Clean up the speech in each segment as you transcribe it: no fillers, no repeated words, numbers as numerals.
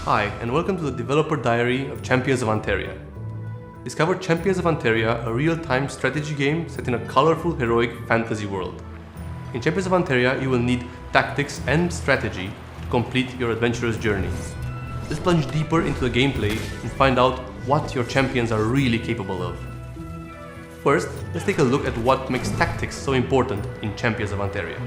Hi, and welcome to the developer diary of Champions of Anteria. Discover Champions of Anteria, a real-time strategy game set in a colorful, heroic fantasy world. In Champions of Anteria, you will need tactics and strategy to complete your adventurous journey. Let's plunge deeper into the gameplay and find out what your champions are really capable of. First, let's take a look at what makes tactics so important in Champions of Anteria.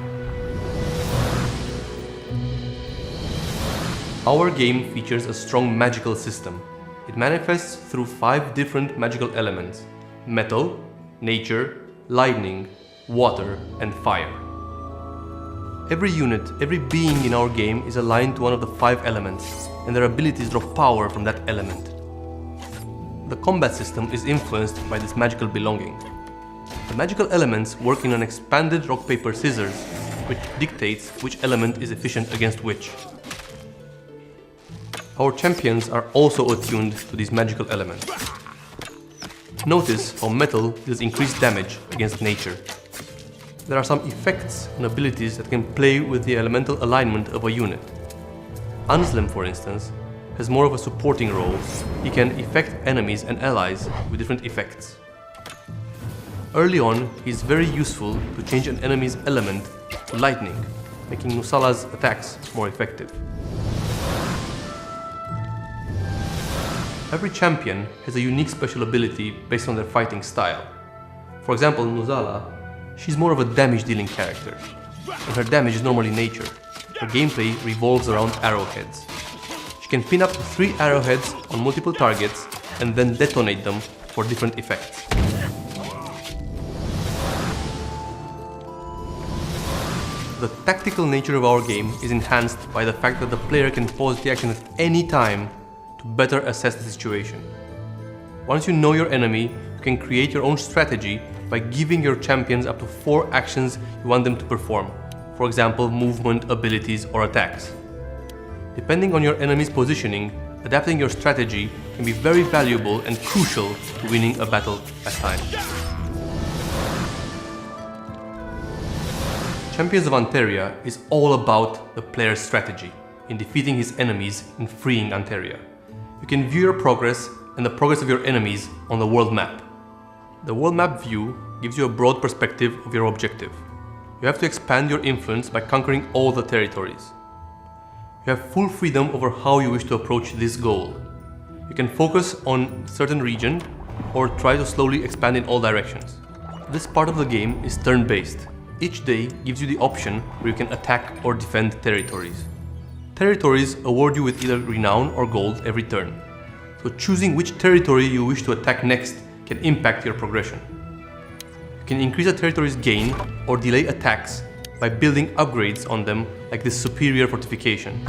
Our game features a strong magical system. It manifests through 5 different magical elements: metal, nature, lightning, water, and fire. Every unit, every being in our game is aligned to one of the 5 elements, and their abilities draw power from that element. The combat system is influenced by this magical belonging. The magical elements work in an expanded rock, paper, scissors, which dictates which element is efficient against which. Our champions are also attuned to these magical elements. Notice how metal deals increased damage against nature. There are some effects and abilities that can play with the elemental alignment of a unit. Anslem, for instance, has more of a supporting role. He can affect enemies and allies with different effects. Early on, he is very useful to change an enemy's element to lightning, making Nusala's attacks more effective. Every champion has a unique special ability based on their fighting style. For example, Nusala, she's more of a damage-dealing character, and her damage is normally nature. Her gameplay revolves around arrowheads. She can pin up to 3 arrowheads on multiple targets and then detonate them for different effects. The tactical nature of our game is enhanced by the fact that the player can pause the action at any time to better assess the situation. Once you know your enemy, you can create your own strategy by giving your champions up to 4 actions you want them to perform. For example, movement, abilities, or attacks. Depending on your enemy's positioning, adapting your strategy can be very valuable and crucial to winning a battle at times. Champions of Anteria is all about the player's strategy in defeating his enemies and freeing Anteria. You can view your progress and the progress of your enemies on the world map. The world map view gives you a broad perspective of your objective. You have to expand your influence by conquering all the territories. You have full freedom over how you wish to approach this goal. You can focus on a certain region or try to slowly expand in all directions. This part of the game is turn-based. Each day gives you the option where you can attack or defend territories. Territories award you with either renown or gold every turn, so choosing which territory you wish to attack next can impact your progression. You can increase a territory's gain or delay attacks by building upgrades on them, like this superior fortification.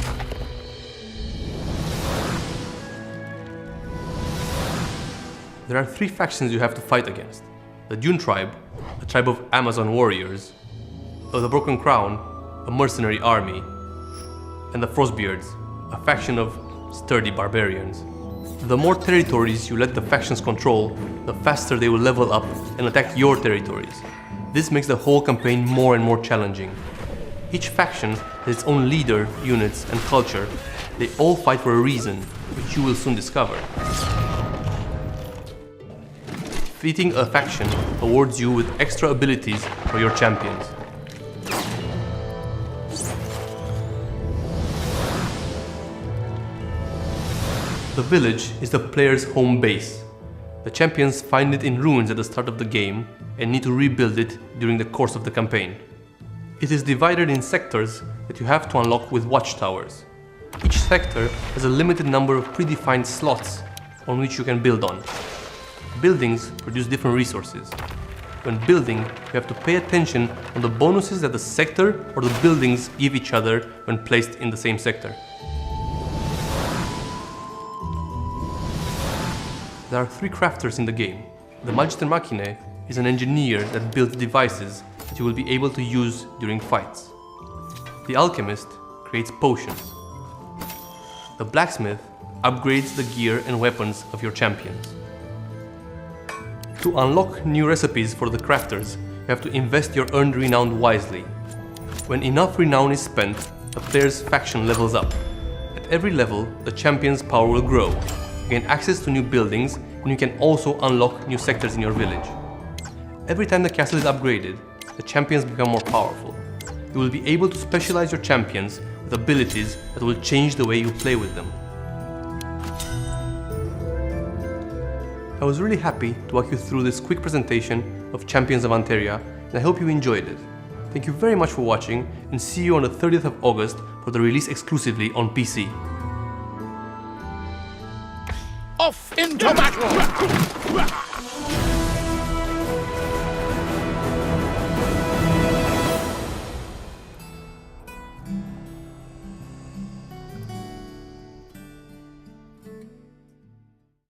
There are 3 factions you have to fight against: the Dune tribe, a tribe of Amazon warriors, the Broken Crown, a mercenary army, and the Frostbeards, a faction of sturdy barbarians. The more territories you let the factions control, the faster they will level up and attack your territories. This makes the whole campaign more and more challenging. Each faction has its own leader, units, and culture. They all fight for a reason, which you will soon discover. Defeating a faction awards you with extra abilities for your champions. The village is the player's home base. The champions find it in ruins at the start of the game and need to rebuild it during the course of the campaign. It is divided in sectors that you have to unlock with watchtowers. Each sector has a limited number of predefined slots on which you can build on. Buildings produce different resources. When building, you have to pay attention on the bonuses that the sector or the buildings give each other when placed in the same sector. There are 3 crafters in the game. The Magister Machinae is an engineer that builds devices that you will be able to use during fights. The Alchemist creates potions. The Blacksmith upgrades the gear and weapons of your champions. To unlock new recipes for the crafters, you have to invest your earned renown wisely. When enough renown is spent, the player's faction levels up. At every level, the champion's power will grow. You gain access to new buildings, and you can also unlock new sectors in your village. Every time the castle is upgraded, the champions become more powerful. You will be able to specialize your champions with abilities that will change the way you play with them. I was really happy to walk you through this quick presentation of Champions of Anteria, and I hope you enjoyed it. Thank you very much for watching, and see you on the 30th of August for the release exclusively on PC. Off into battle!